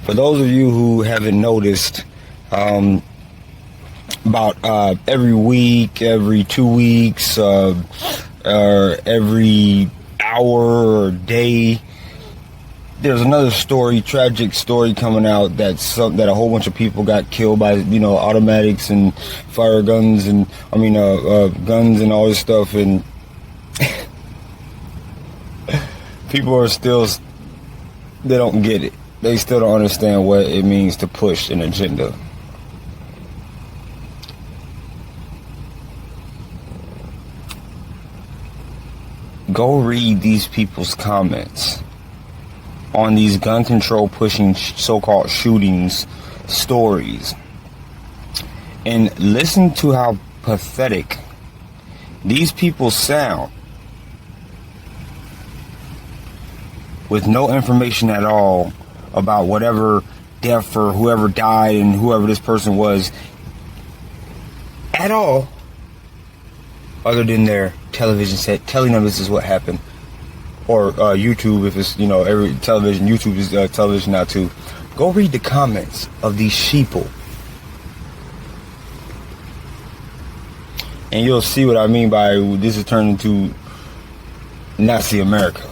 For those of you who haven't noticed, about every week, every 2 weeks, or every hour or day, there's another story, tragic story coming out that a whole bunch of people got killed by, automatics and fire guns and guns and all this stuff, and people are still, they don't get it. They still don't understand what it means to push an agenda. Go read these people's comments on these gun control pushing so-called shootings stories, and listen to how pathetic these people sound with no information at all about whatever death or whoever died and whoever this person was at all, other than their television set telling them this is what happened. Or YouTube, if it's, every television, YouTube is television now too. Go read the comments of these sheeple, and you'll see what I mean by this is turned into Nazi America.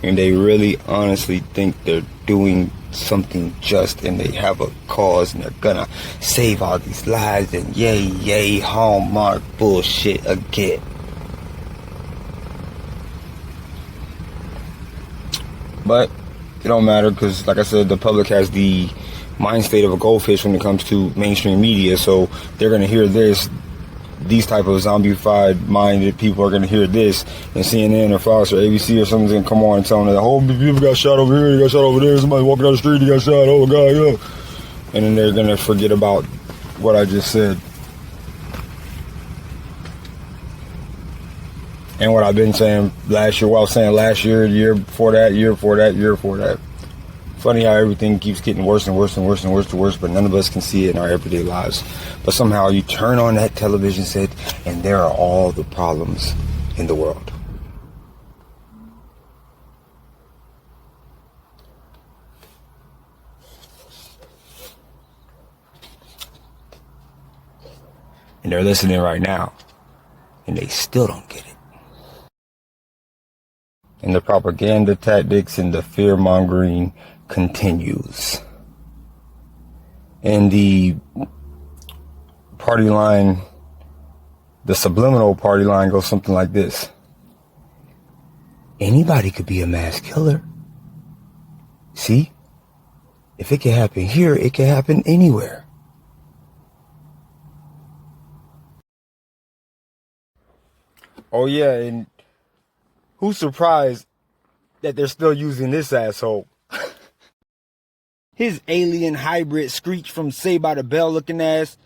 And they really honestly think they're doing something just, and they have a cause, and they're gonna save all these lives, and yay, Hallmark bullshit again. But it don't matter, because like I said, the public has the mind state of a goldfish when it comes to mainstream media, so they're gonna hear these type of zombified minded people are going to hear this, and CNN or Fox or ABC or something's going to come on and tell them that, oh, people got shot over here, they got shot over there, somebody walking down the street, he got shot, oh god, yeah. And then they're going to forget about what I just said. And what I've been saying last year, the year before that. Funny how everything keeps getting worse and worse and worse and worse and worse, but none of us can see it in our everyday lives. But somehow you turn on that television set and there are all the problems in the world. And they're listening right now, and they still don't get it. And the propaganda tactics and the fear-mongering continues. And the party line, the subliminal party line goes something like this. Anybody could be a mass killer. See? If it can happen here, it can happen anywhere. Oh yeah, and who's surprised that they're still using this asshole? His alien hybrid Screech from Saved by the Bell looking ass.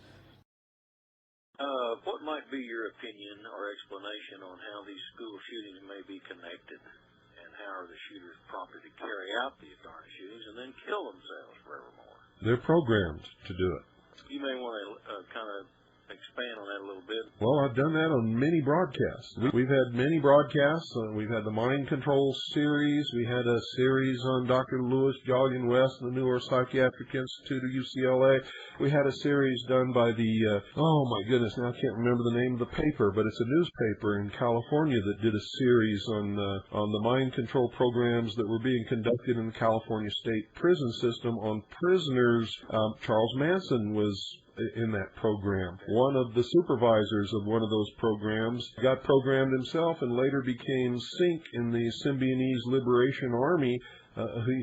What might be your opinion or explanation on how these school shootings may be connected, and how are the shooters prompted to carry out these darn shootings and then kill themselves forevermore? They're programmed to do it. You may want to kind of expand on that a little bit. Well, I've done that on many broadcasts. We've had many broadcasts. We've had the Mind Control series. We had a series on Dr. Lewis Jolyon West and the Neuropsychiatric Institute of UCLA. We had a series done by the, oh my goodness, now I can't remember the name of the paper, but it's a newspaper in California that did a series on the mind control programs that were being conducted in the California state prison system on prisoners. Charles Manson was in that program. One of the supervisors of one of those programs got programmed himself and later became Sink in the Symbionese Liberation Army.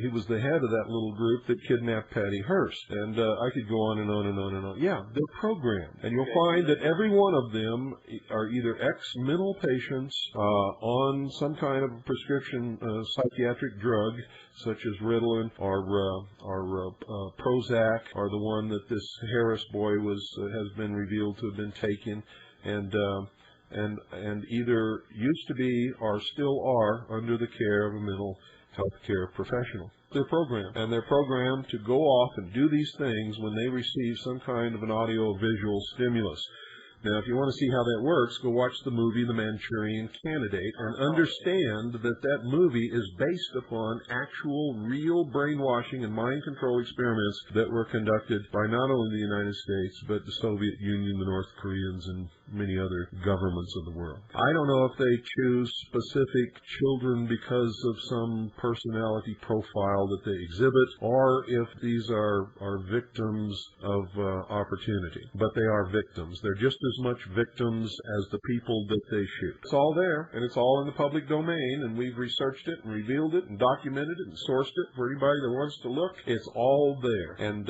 He was the head of that little group that kidnapped Patty Hearst. And I could go on and on and on and on. Yeah, they're programmed. And you'll find that every one of them are either ex-mental patients on some kind of prescription psychiatric drug, such as Ritalin or Prozac, or the one that this Harris boy has been revealed to have been taking, and either used to be or still are under the care of a mental healthcare professional. They're programmed, and they're programmed to go off and do these things when they receive some kind of an audio-visual stimulus. Now, if you want to see how that works, go watch the movie The Manchurian Candidate and understand that that movie is based upon actual, real brainwashing and mind control experiments that were conducted by not only the United States, but the Soviet Union, the North Koreans, and many other governments of the world. I don't know if they choose specific children because of some personality profile that they exhibit, or if these are victims of opportunity. But they are victims. They're just as much victims as the people that they shoot. It's all there, and it's all in the public domain, and we've researched it and revealed it and documented it and sourced it for anybody that wants to look. It's all there. And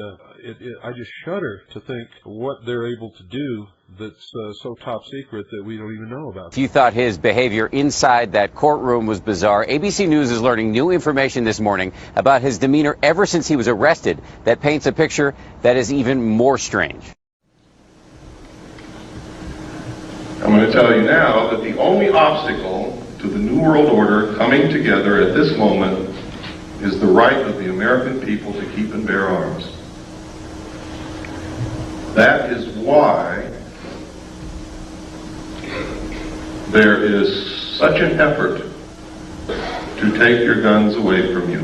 I just shudder to think what they're able to do that's so top secret that we don't even know about. If you thought his behavior inside that courtroom was bizarre, ABC News is learning new information this morning about his demeanor ever since he was arrested that paints a picture that is even more strange. I'm going to tell you now that the only obstacle to the New World Order coming together at this moment is the right of the American people to keep and bear arms. That is why there is such an effort to take your guns away from you.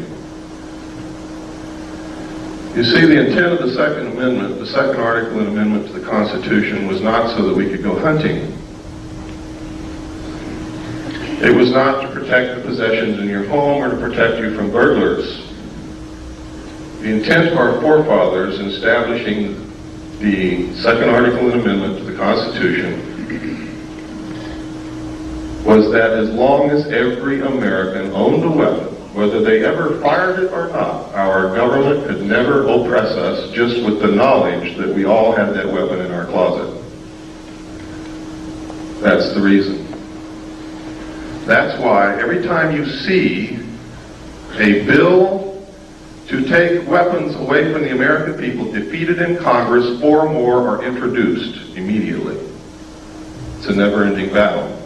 You see, the intent of the Second Amendment, the second article and amendment to the Constitution, was not so that we could go hunting. It was not to protect the possessions in your home or to protect you from burglars. The intent of our forefathers in establishing the second article and amendment to the Constitution was that as long as every American owned a weapon, whether they ever fired it or not, our government could never oppress us just with the knowledge that we all had that weapon in our closet. That's the reason. That's why every time you see a bill to take weapons away from the American people defeated in Congress, 4 more are introduced immediately. It's a never-ending battle.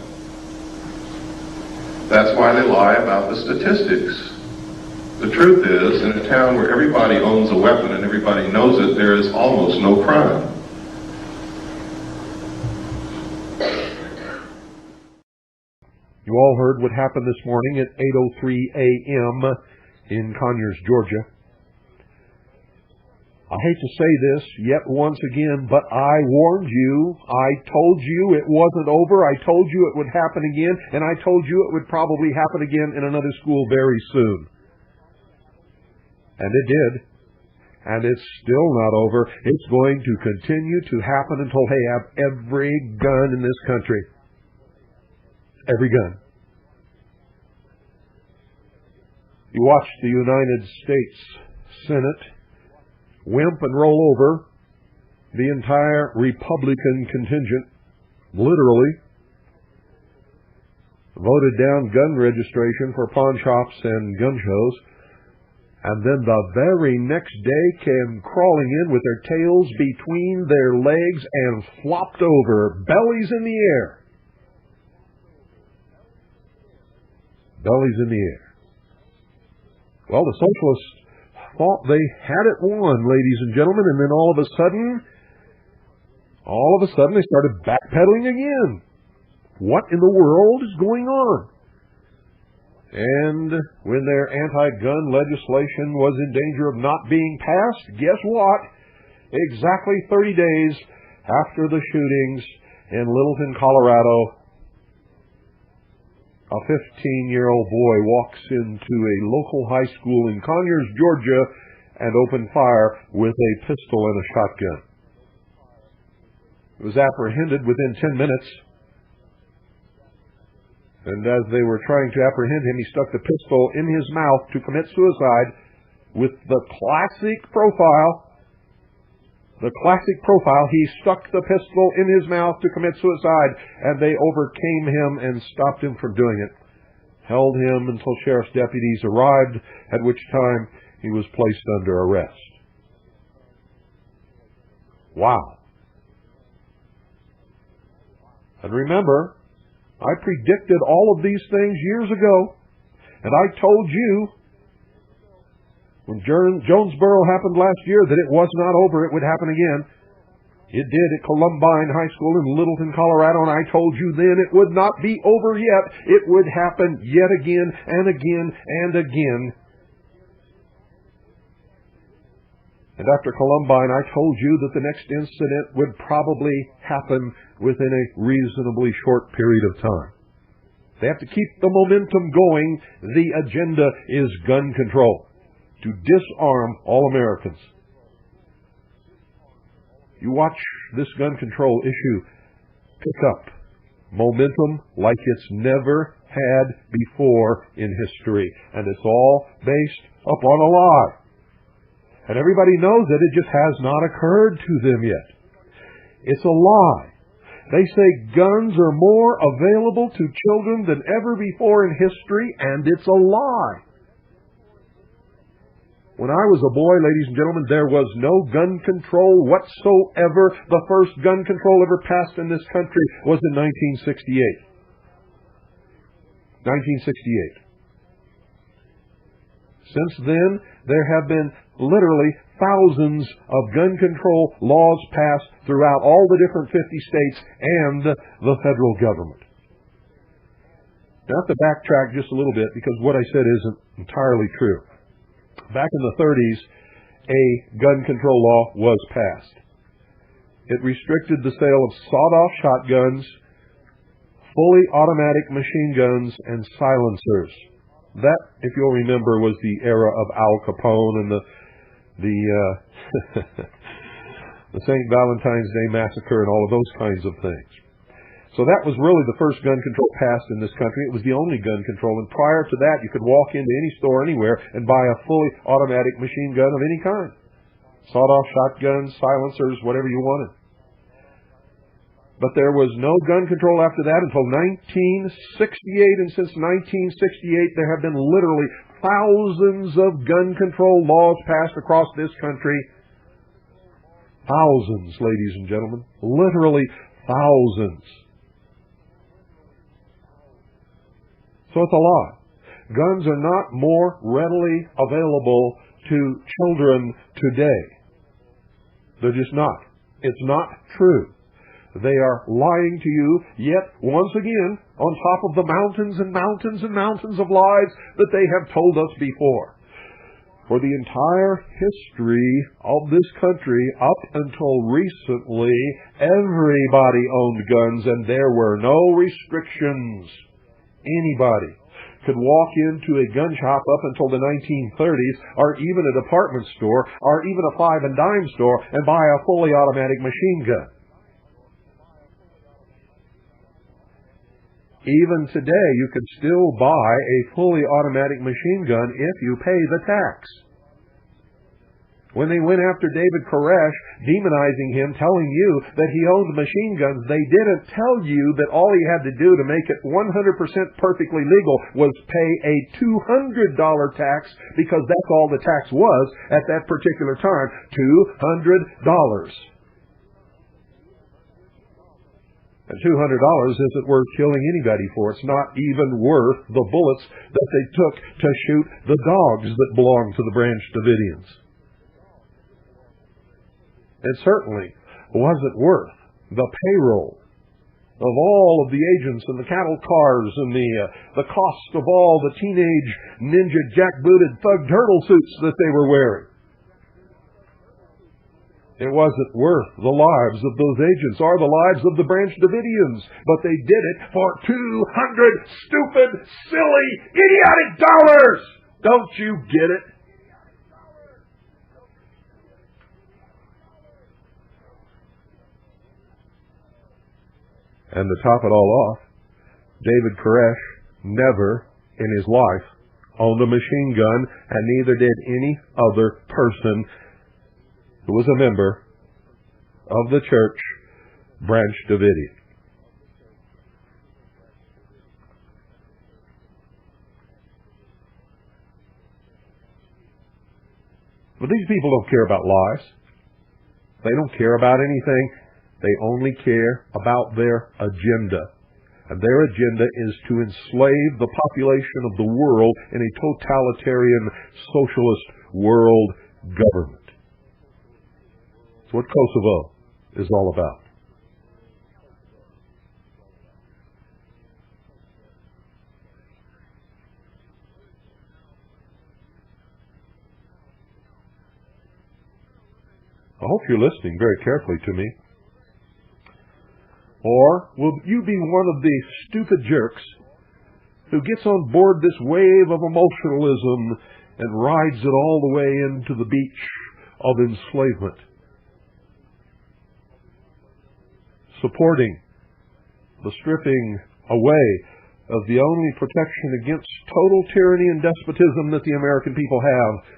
That's why they lie about the statistics. The truth is, in a town where everybody owns a weapon and everybody knows it, there is almost no crime. You all heard what happened this morning at 8:03 a.m. in Conyers, Georgia. I hate to say this yet once again, but I warned you. I told you it wasn't over. I told you it would happen again, and I told you it would probably happen again in another school very soon. And it did. And it's still not over. It's going to continue to happen until they have every gun in this country. Every gun. You watch the United States Senate wimp and roll over the entire Republican contingent, literally, voted down gun registration for pawn shops and gun shows, and then the very next day came crawling in with their tails between their legs and flopped over, bellies in the air. Bellies in the air. Well, the socialists thought they had it won, ladies and gentlemen, and then all of a sudden they started backpedaling again. What in the world is going on? And when their anti-gun legislation was in danger of not being passed, guess what? Exactly 30 days after the shootings in Littleton, Colorado, a 15-year-old boy walks into a local high school in Conyers, Georgia, and opened fire with a pistol and a shotgun. He was apprehended within 10 minutes. And as they were trying to apprehend him, he stuck the pistol in his mouth to commit suicide with the classic profile. The classic profile, he stuck the pistol in his mouth to commit suicide, and they overcame him and stopped him from doing it. Held him until sheriff's deputies arrived, at which time he was placed under arrest. Wow. And remember, I predicted all of these things years ago, and I told you when Jonesboro happened last year that it was not over, it would happen again. It did at Columbine High School in Littleton, Colorado, and I told you then it would not be over yet. It would happen yet again and again and again. And after Columbine, I told you that the next incident would probably happen within a reasonably short period of time. They have to keep the momentum going. The agenda is gun control, to disarm all Americans. You watch this gun control issue pick up momentum like it's never had before in history. And it's all based upon a lie. And everybody knows it. It just has not occurred to them yet. It's a lie. They say guns are more available to children than ever before in history, and it's a lie. When I was a boy, ladies and gentlemen, there was no gun control whatsoever. The first gun control ever passed in this country was in 1968. 1968. Since then, there have been literally thousands of gun control laws passed throughout all the different 50 states and the federal government. Now, I have to backtrack just a little bit because what I said isn't entirely true. Back in the 30s, a gun control law was passed. It restricted the sale of sawed-off shotguns, fully automatic machine guns, and silencers. That, if you'll remember, was the era of Al Capone and the St. Valentine's Day Massacre and all of those kinds of things. So that was really the first gun control passed in this country. It was the only gun control. And prior to that, you could walk into any store anywhere and buy a fully automatic machine gun of any kind. Sawed-off shotguns, silencers, whatever you wanted. But there was no gun control after that until 1968. And since 1968, there have been literally thousands of gun control laws passed across this country. Thousands, ladies and gentlemen. Literally thousands. So it's a lie. Guns are not more readily available to children today. They're just not. It's not true. They are lying to you, yet once again, on top of the mountains and mountains and mountains of lies that they have told us before. For the entire history of this country, up until recently, everybody owned guns and there were no restrictions. Anybody could walk into a gun shop up until the 1930s, or even a department store, or even a five and dime store, and buy a fully automatic machine gun. Even today, you can still buy a fully automatic machine gun if you pay the tax. When they went after David Koresh, demonizing him, telling you that he owned machine guns, they didn't tell you that all he had to do to make it 100% perfectly legal was pay a $200 tax, because that's all the tax was at that particular time, $200. And $200 isn't worth killing anybody for. It's not even worth the bullets that they took to shoot the dogs that belonged to the Branch Davidians. It certainly wasn't worth the payroll of all of the agents and the cattle cars and the cost of all the teenage ninja jackbooted thug turtle suits that they were wearing. It wasn't worth the lives of those agents or the lives of the Branch Davidians, but they did it for 200 stupid, silly, idiotic dollars! Don't you get it? And to top it all off, David Koresh never in his life owned a machine gun, and neither did any other person who was a member of the church, Branch Davidian. But these people don't care about lies. They don't care about anything. They only care about their agenda. And their agenda is to enslave the population of the world in a totalitarian, socialist world government. It's what Kosovo is all about. I hope you're listening very carefully to me. Or will you be one of the stupid jerks who gets on board this wave of emotionalism and rides it all the way into the beach of enslavement, supporting the stripping away of the only protection against total tyranny and despotism that the American people have?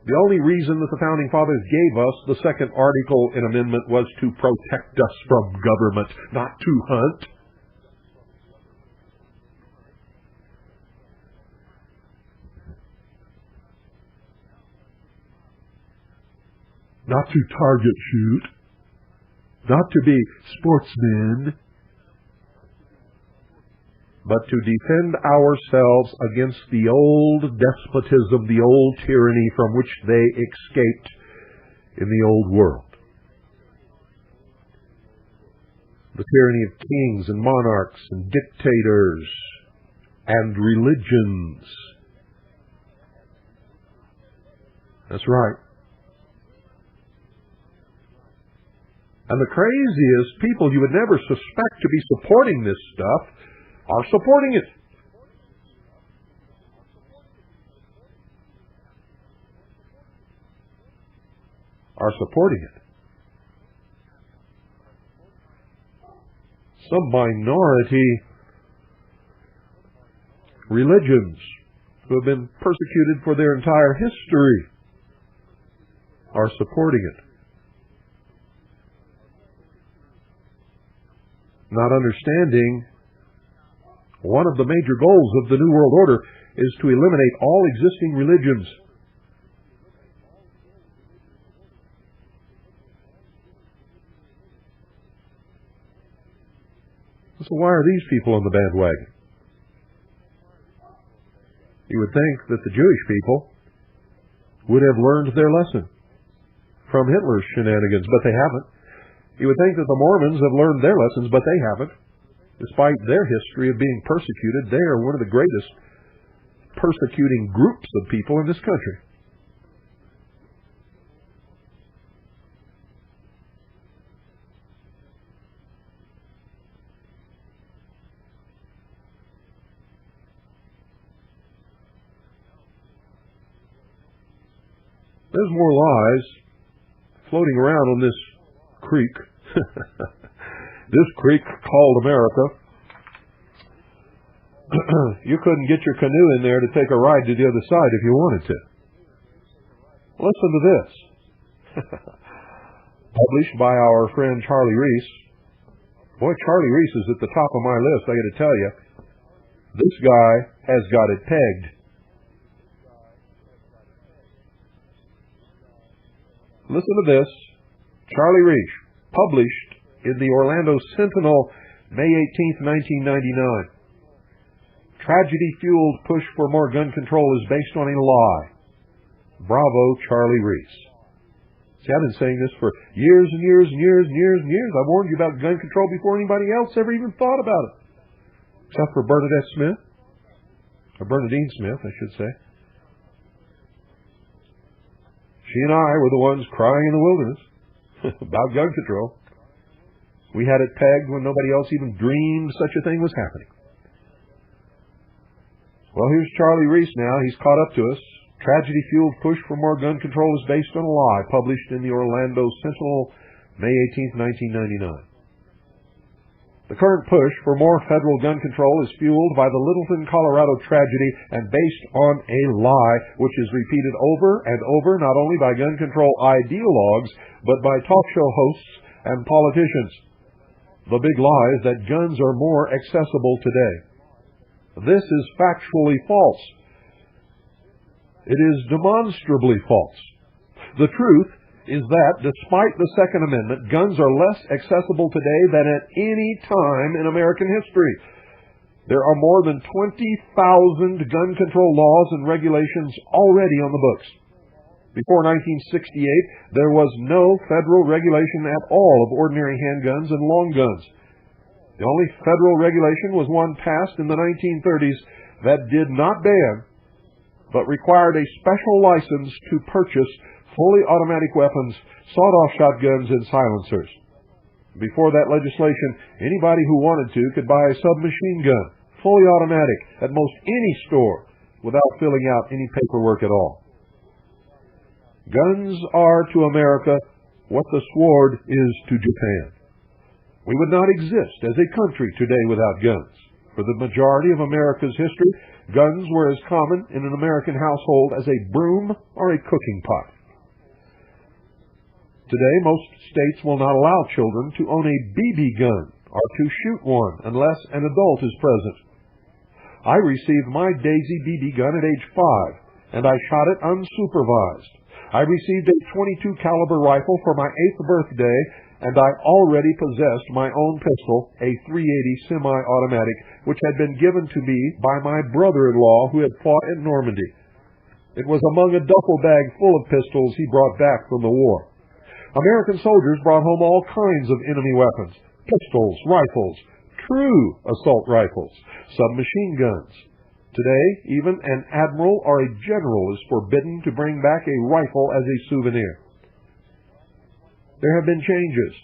The only reason that the Founding Fathers gave us the second article in amendment was to protect us from government, not to hunt. Not to target shoot, not to be sportsmen, but to defend ourselves against the old despotism, the old tyranny from which they escaped in the old world. The tyranny of kings and monarchs and dictators and religions. That's right. And the craziest people you would never suspect to be supporting this stuff are supporting it. Are supporting it. Some minority religions who have been persecuted for their entire history are supporting it. Not understanding one of the major goals of the New World Order is to eliminate all existing religions. So why are these people on the bandwagon? You would think that the Jewish people would have learned their lesson from Hitler's shenanigans, but they haven't. You would think that the Mormons have learned their lessons, but they haven't. Despite their history of being persecuted, they are one of the greatest persecuting groups of people in this country. There's more lies floating around on this creek. This creek called America. You couldn't get your canoe in there to take a ride to the other side if you wanted to. Listen to this. Published by our friend Charlie Reese. Boy, Charlie Reese is at the top of my list, I got to tell you. This guy has got it pegged. Listen to this. Charlie Reese, published in the Orlando Sentinel, May 18th, 1999. Tragedy-fueled push for more gun control is based on a lie. Bravo, Charlie Reese. See, I've been saying this for years and years and years and years and years. I've warned you about gun control before anybody else ever even thought about it. Except for Bernadette Smith. Or Bernadine Smith, I should say. She and I were the ones crying in the wilderness about gun control. We had it pegged when nobody else even dreamed such a thing was happening. Well, here's Charlie Reese now. He's caught up to us. Tragedy-fueled push for more gun control is based on a lie, published in the Orlando Sentinel, May 18th, 1999. The current push for more federal gun control is fueled by the Littleton, Colorado tragedy and based on a lie which is repeated over and over not only by gun control ideologues but by talk show hosts and politicians. The big lie is that guns are more accessible today. This is factually false. It is demonstrably false. The truth is that, despite the Second Amendment, guns are less accessible today than at any time in American history. There are more than 20,000 gun control laws and regulations already on the books. Before 1968, there was no federal regulation at all of ordinary handguns and long guns. The only federal regulation was one passed in the 1930s that did not ban, but required a special license to purchase fully automatic weapons, sawed-off shotguns, and silencers. Before that legislation, anybody who wanted to could buy a submachine gun, fully automatic, at most any store, without filling out any paperwork at all. Guns are to America what the sword is to Japan. We would not exist as a country today without guns. For the majority of America's history, guns were as common in an American household as a broom or a cooking pot. Today, most states will not allow children to own a BB gun or to shoot one unless an adult is present. I received my Daisy BB gun at age 5, and I shot it unsupervised. I received a .22 caliber rifle for my 8th birthday, and I already possessed my own pistol, a .380 semi-automatic, which had been given to me by my brother-in-law who had fought in Normandy. It was among a duffel bag full of pistols he brought back from the war. American soldiers brought home all kinds of enemy weapons, pistols, rifles, true assault rifles, submachine guns. Today, even an admiral or a general is forbidden to bring back a rifle as a souvenir. There have been changes,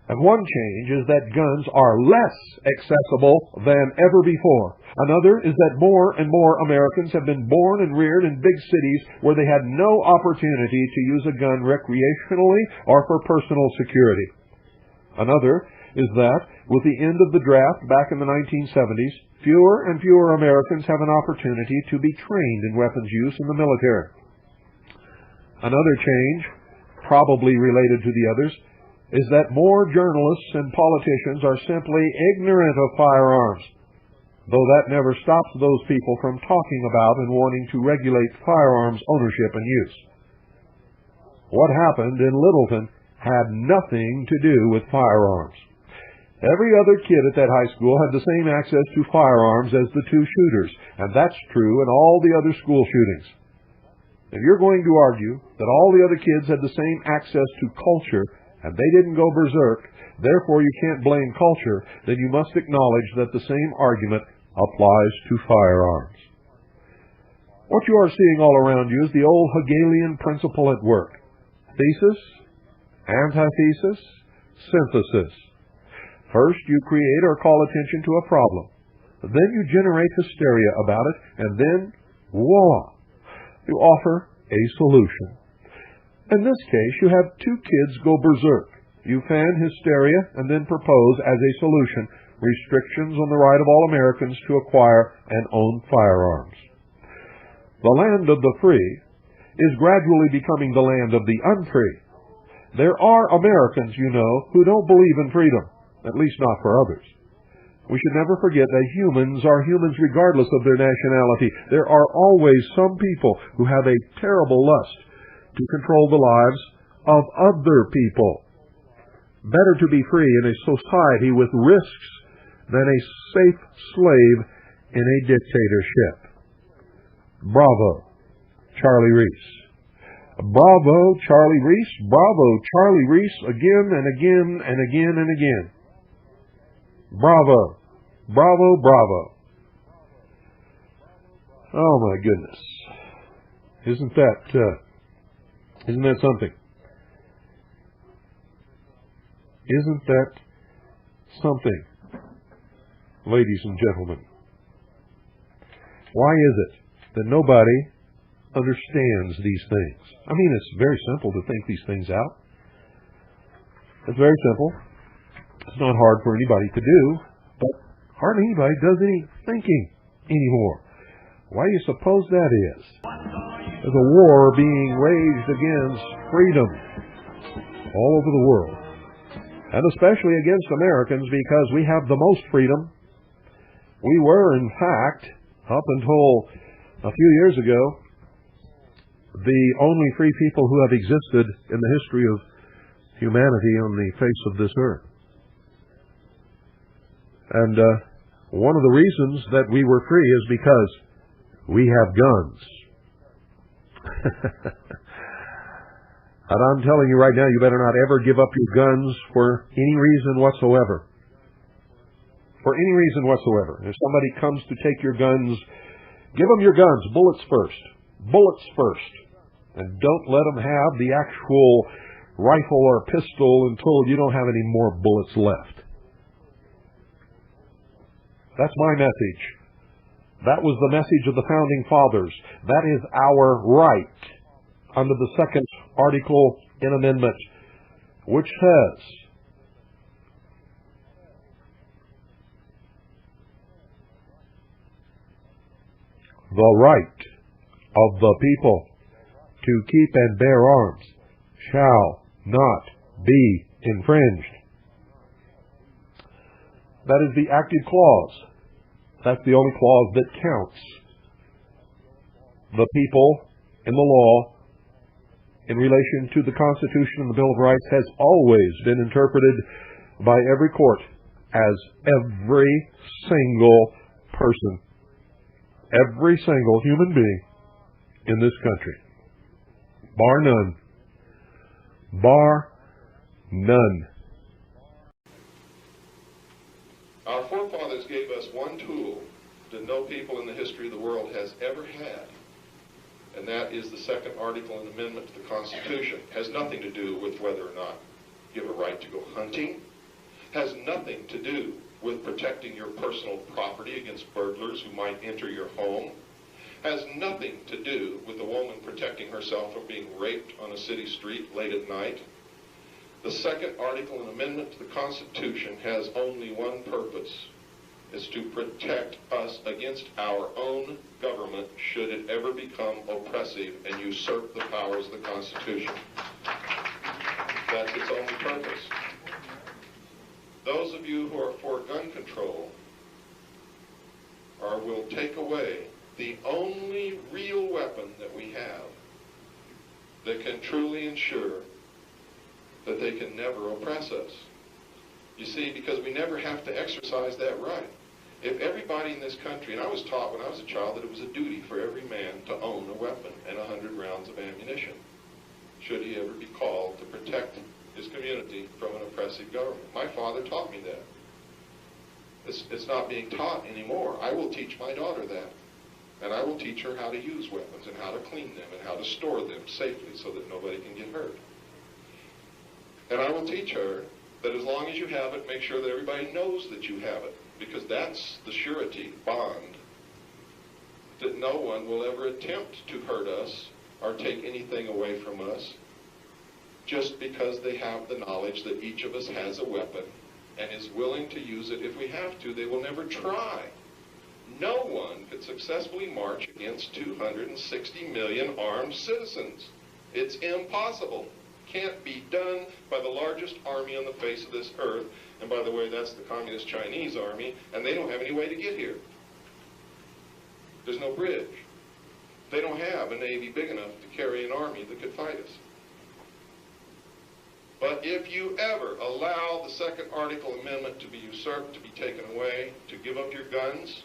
and one change is that guns are less accessible than ever before. Another is that more and more Americans have been born and reared in big cities where they had no opportunity to use a gun recreationally or for personal security. Another is that, with the end of the draft back in the 1970s, fewer and fewer Americans have an opportunity to be trained in weapons use in the military. Another change, probably related to the others, is that more journalists and politicians are simply ignorant of firearms, though that never stops those people from talking about and wanting to regulate firearms ownership and use. What happened in Littleton had nothing to do with firearms. Every other kid at that high school had the same access to firearms as the two shooters, and that's true in all the other school shootings. If you're going to argue that all the other kids had the same access to culture and they didn't go berserk, therefore you can't blame culture, then you must acknowledge that the same argument applies to firearms. What you are seeing all around you is the old Hegelian principle at work. Thesis, antithesis, synthesis. First, you create or call attention to a problem. Then you generate hysteria about it, and then, voila, you offer a solution. In this case, you have two kids go berserk. You fan hysteria and then propose as a solution restrictions on the right of all Americans to acquire and own firearms. The land of the free is gradually becoming the land of the unfree. There are Americans, you know, who don't believe in freedom, at least not for others. We should never forget that humans are humans regardless of their nationality. There are always some people who have a terrible lust to control the lives of other people. Better to be free in a society with risks than a safe slave in a dictatorship. Bravo, Charlie Reese. Bravo, Charlie Reese. Bravo, Charlie Reese, again and again and again and again. Bravo, bravo, bravo. Oh my goodness. Isn't that something? Isn't that something, ladies and gentlemen? Why is it that nobody understands these things? I mean, it's very simple to think these things out. It's very simple. It's not hard for anybody to do, but hardly anybody does any thinking anymore. Why do you suppose that is? There's a war being waged against freedom all over the world, and especially against Americans because we have the most freedom. We were, in fact, up until a few years ago, the only free people who have existed in the history of humanity on the face of this earth. And one of the reasons that we were free is because we have guns. And I'm telling you right now, you better not ever give up your guns for any reason whatsoever. For any reason whatsoever. If somebody comes to take your guns, give them your guns, bullets first. Bullets first. And don't let them have the actual rifle or pistol until you don't have any more bullets left. That's my message. That was the message of the Founding Fathers. That is our right under the second article in Amendment, which says, the right of the people to keep and bear arms shall not be infringed. That is the active clause. That's the only clause that counts. The people in the law in relation to the Constitution and the Bill of Rights has always been interpreted by every court as every single person, every single human being in this country. Bar none. Bar none. Our forefathers gave us one tool that no people in the history of the world has ever had, and that is the second article and amendment to the Constitution. It has nothing to do with whether or not you have a right to go hunting. It has nothing to do with protecting your personal property against burglars who might enter your home. It has nothing to do with a woman protecting herself from being raped on a city street late at night. The second article and amendment to the Constitution has only one purpose. Is to protect us against our own government should it ever become oppressive and usurp the powers of the Constitution. That's its only purpose. Those of you who are for gun control will take away the only real weapon that we have that can truly ensure that they can never oppress us. You see, because we never have to exercise that right. If everybody in this country, and I was taught when I was a child that it was a duty for every man to own a weapon and 100 rounds of ammunition, should he ever be called to protect his community from an oppressive government. My father taught me that. It's not being taught anymore. I will teach my daughter that. And I will teach her how to use weapons and how to clean them and how to store them safely so that nobody can get hurt. And I will teach her that as long as you have it, make sure that everybody knows that you have it, because that's the surety bond that no one will ever attempt to hurt us or take anything away from us just because they have the knowledge that each of us has a weapon and is willing to use it if we have to. They will never try. No one could successfully march against 260 million armed citizens. It's impossible. Can't be done by the largest army on the face of this earth. And by the way, that's the Communist Chinese army, and they don't have any way to get here. There's no bridge. They don't have a navy big enough to carry an army that could fight us. But if you ever allow the Second Article Amendment to be usurped, to be taken away, to give up your guns,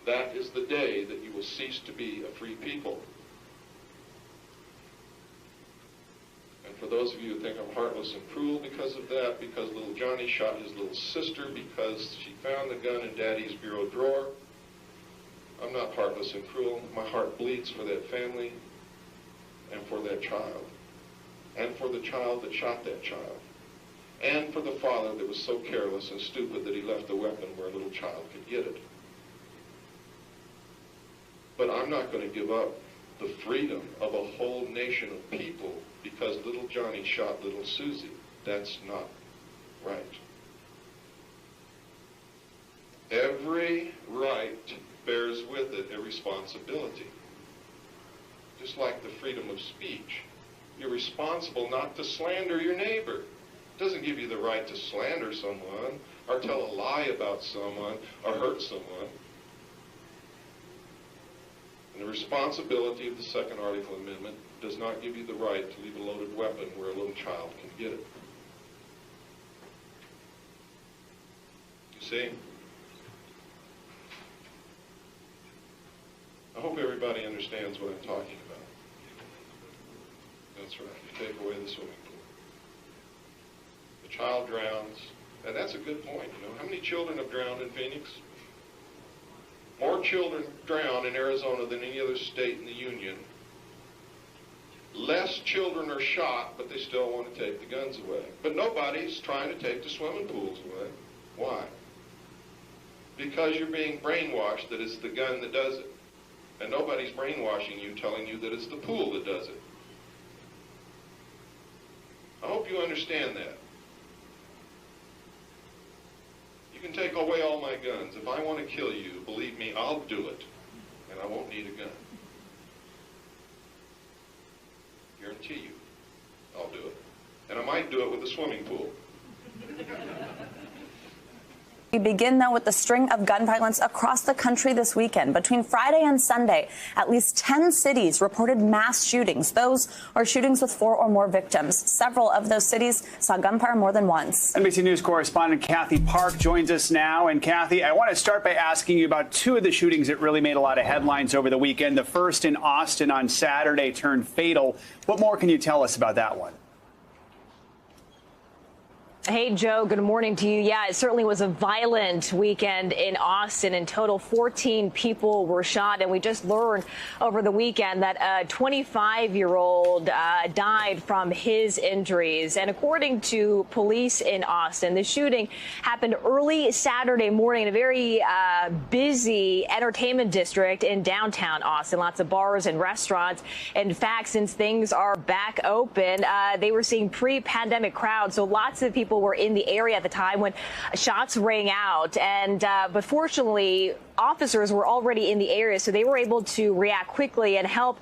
that is the day that you will cease to be a free people. And for those of you who think I'm heartless and cruel because of that, because little Johnny shot his little sister because she found the gun in Daddy's bureau drawer, I'm not heartless and cruel. My heart bleeds for that family and for that child, and for the child that shot that child, and for the father that was so careless and stupid that he left the weapon where a little child could get it. But I'm not going to give up the freedom of a whole nation of people because little Johnny shot little Susie. That's not right. Every right bears with it a responsibility. Just like the freedom of speech. You're responsible not to slander your neighbor. It doesn't give you the right to slander someone or tell a lie about someone or hurt someone. And the responsibility of the Second Article Amendment does not give you the right to leave a loaded weapon where a little child can get it. You see? I hope everybody understands what I'm talking about. That's right. You take away the swimming pool. The child drowns, and that's a good point. You know, how many children have drowned in Phoenix? More children drown in Arizona than any other state in the union. Less children are shot, but they still want to take the guns away. But nobody's trying to take the swimming pools away. Why? Because you're being brainwashed that it's the gun that does it. And nobody's brainwashing you, telling you that it's the pool that does it. I hope you understand that. You can take away all my guns. If I want to kill you, believe me, I'll do it. And I won't need a gun. Guarantee you, I'll do it. And I might do it with a swimming pool. We begin, though, with the string of gun violence across the country this weekend. Between Friday and Sunday, at least 10 cities reported mass shootings. Those are shootings with 4 or more victims. Several of those cities saw gunfire more than once. NBC News correspondent Kathy Park joins us now. And Kathy, I want to start by asking you about 2 of the shootings that really made a lot of headlines over the weekend. The first in Austin on Saturday turned fatal. What more can you tell us about that one? Hey, Joe, good morning to you. Yeah, it certainly was a violent weekend in Austin. In total, 14 people were shot. And we just learned over the weekend that a 25-year-old died from his injuries. And according to police in Austin, the shooting happened early Saturday morning in a very busy entertainment district in downtown Austin. Lots of bars and restaurants. In fact, since things are back open, they were seeing pre-pandemic crowds. So lots of people were in the area at the time when shots rang out. And but fortunately, officers were already in the area, so they were able to react quickly and help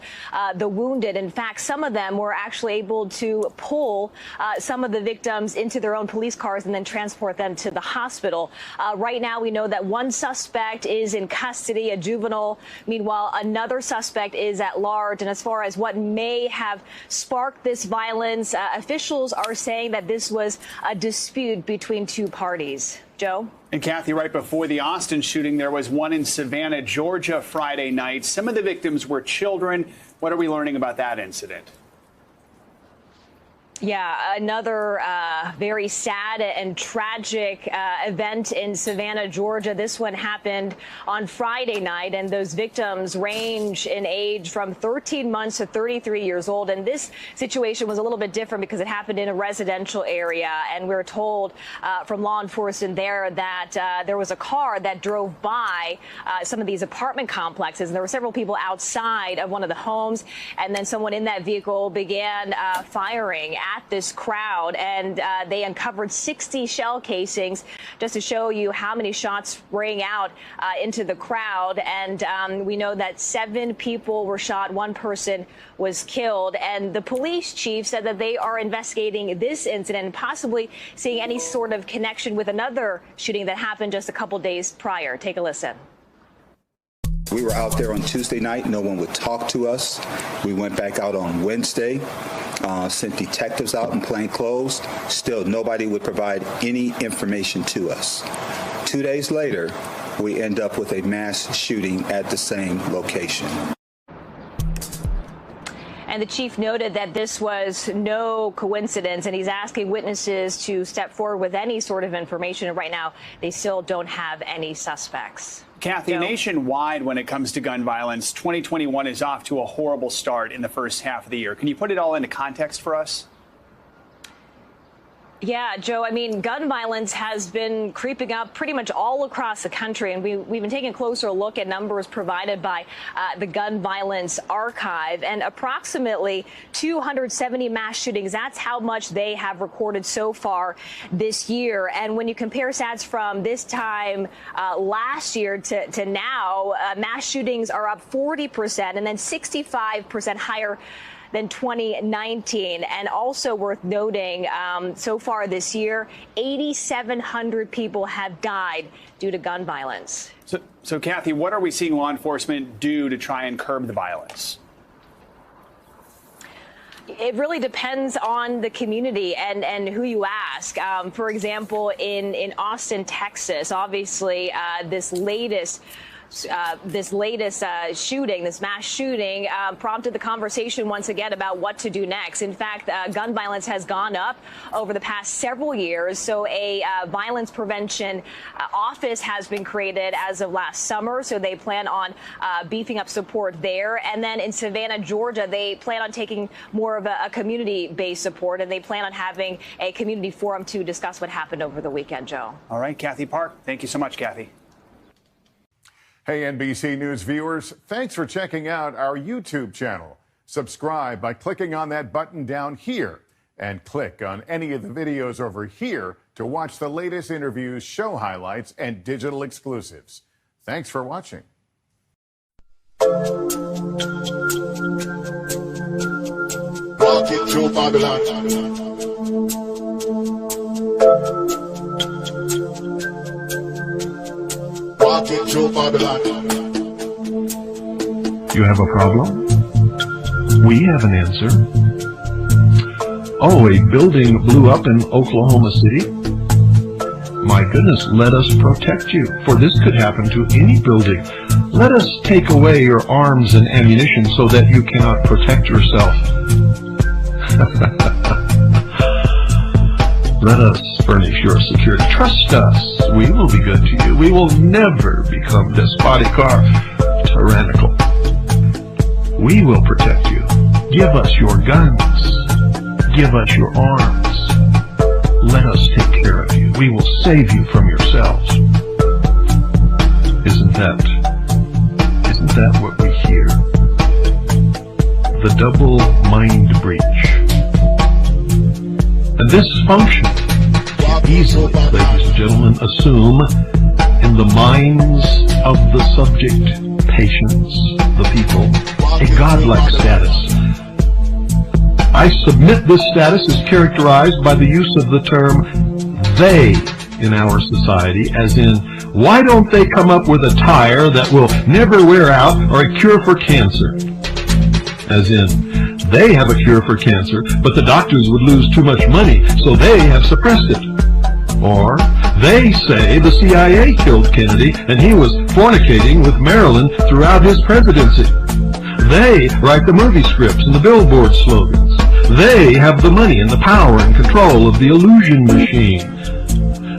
the wounded. In fact, some of them were actually able to pull some of the victims into their own police cars and then transport them to the hospital. Right now, we know that one suspect is in custody, a juvenile. Meanwhile, another suspect is at large. And as far as what may have sparked this violence, officials are saying that this was a dispute between 2 parties. Joe? And Kathy, right before the Austin shooting, there was one in Savannah, Georgia, Friday night. Some of the victims were children. What are we learning about that incident? Yeah, another very sad and tragic event in Savannah, Georgia. This one happened on Friday night, and those victims range in age from 13 months to 33 years old. And this situation was a little bit different because it happened in a residential area. And we were told from law enforcement there that there was a car that drove by some of these apartment complexes. And there were several people outside of one of the homes. And then someone in that vehicle began firing at this crowd, and they uncovered 60 shell casings, just to show you how many shots rang out into the crowd. And we know that 7 people were shot, 1 person was killed, and the police chief said that they are investigating this incident and possibly seeing any sort of connection with another shooting that happened just a couple days prior. Take a listen. We were out there on Tuesday night. No one would talk to us. We went back out on Wednesday, sent detectives out in plain clothes. Still, nobody would provide any information to us. 2 days later, we end up with a mass shooting at the same location. And the chief noted that this was no coincidence, and he's asking witnesses to step forward with any sort of information. And right now, they still don't have any suspects. Kathy, nationwide, when it comes to gun violence, 2021 is off to a horrible start in the first half of the year. Can you put it all into context for us? Yeah, Joe, I mean, gun violence has been creeping up pretty much all across the country, and we've been taking a closer look at numbers provided by the Gun Violence Archive, and approximately 270 mass shootings. That's how much they have recorded so far this year. And when you compare stats from this time last year to now, mass shootings are up 40% and then 65% higher than 2019. And also worth noting, so far this year, 8,700 people have died due to gun violence. So Kathy, what are we seeing law enforcement do to try and curb the violence? It really depends on the community and who you ask. For example, in Austin, Texas, obviously this latest this latest shooting, this mass shooting, prompted the conversation once again about what to do next. In fact, gun violence has gone up over the past several years. So a violence prevention office has been created as of last summer. So they plan on beefing up support there. And then in Savannah, Georgia, they plan on taking more of a community-based support, and they plan on having a community forum to discuss what happened over the weekend, Joe. All right, Kathy Park, thank you so much, Kathy. Hey, NBC News viewers, thanks for checking out our YouTube channel. Subscribe by clicking on that button down here and click on any of the videos over here to watch the latest interviews, show highlights, and digital exclusives. Thanks for watching. Walking through Babylon. Walking through Babylon. You have a problem? We have an answer. Oh, a building blew up in Oklahoma City? My goodness, let us protect you, for this could happen to any building. Let us take away your arms and ammunition so that you cannot protect yourself. Let us furnish your security. Trust us. We will be good to you. We will never become despotic or tyrannical. We will protect you. Give us your guns. Give us your arms. Let us take care of you. We will save you from yourselves. Isn't that what we hear? The double mind breach. And this function easily, ladies and gentlemen, assume in the minds of the subject, patients, the people, a godlike status. I submit this status is characterized by the use of the term they in our society, as in, why don't they come up with a tire that will never wear out or a cure for cancer? As in, they have a cure for cancer, but the doctors would lose too much money, so they have suppressed it. Or, they say the CIA killed Kennedy and he was fornicating with Marilyn throughout his presidency. They write the movie scripts and the billboard slogans. They have the money and the power and control of the illusion machine.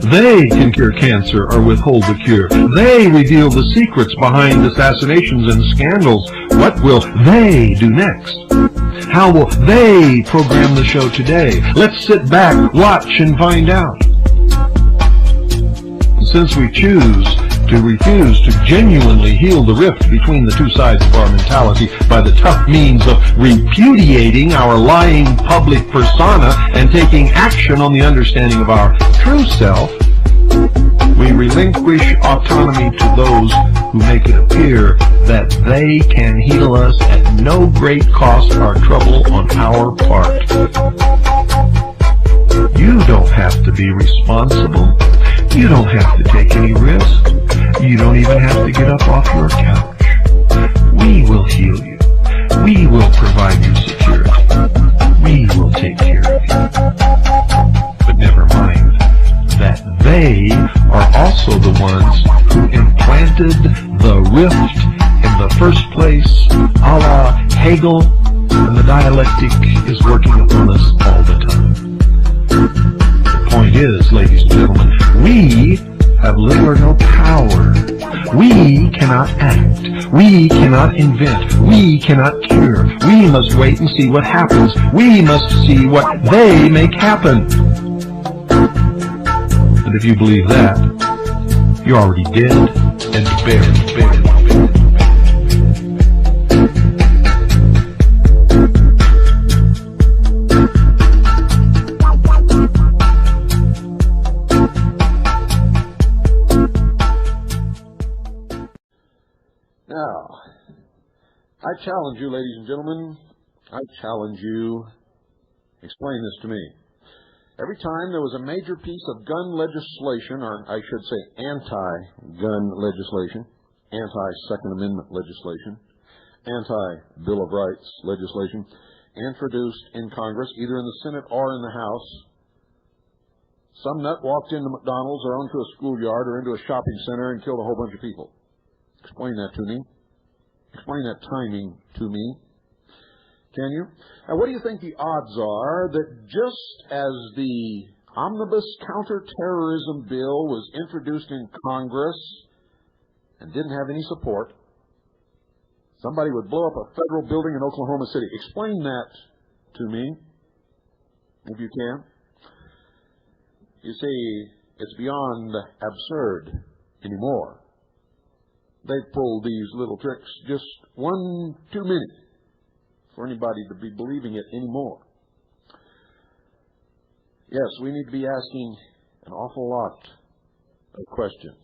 They can cure cancer or withhold the cure. They reveal the secrets behind assassinations and scandals. What will they do next? How will they program the show today? Let's sit back, watch, and find out. Since we choose to refuse to genuinely heal the rift between the two sides of our mentality by the tough means of repudiating our lying public persona and taking action on the understanding of our true self, we relinquish autonomy to those who make it appear that they can heal us at no great cost or trouble on our part. You don't have to be responsible. You don't have to take any risk. You don't even have to get up off your couch. We will heal you. We will provide you security. We will take care of you. But never mind that they are also the ones who implanted the rift in the first place, a la Hegel, and the dialectic is working upon us all the time. The point is, ladies and gentlemen, we have little or no power. We cannot act. We cannot invent. We cannot cure. We must wait and see what happens. We must see what they make happen. And if you believe that, you're already dead and buried. Now, I challenge you, ladies and gentlemen, explain this to me. Every time there was a major piece of gun legislation, or I should say anti-gun legislation, anti-Second Amendment legislation, anti-Bill of Rights legislation, introduced in Congress, either in the Senate or in the House, some nut walked into McDonald's or onto a schoolyard or into a shopping center and killed a whole bunch of people. Explain that to me. Explain that timing to me. Can you? Now, what do you think the odds are that just as the Omnibus Counterterrorism Bill was introduced in Congress and didn't have any support, somebody would blow up a federal building in Oklahoma City? Explain that to me, if you can. You see, it's beyond absurd anymore. They've pulled these little tricks just one too many for anybody to be believing it anymore. Yes, we need to be asking an awful lot of questions.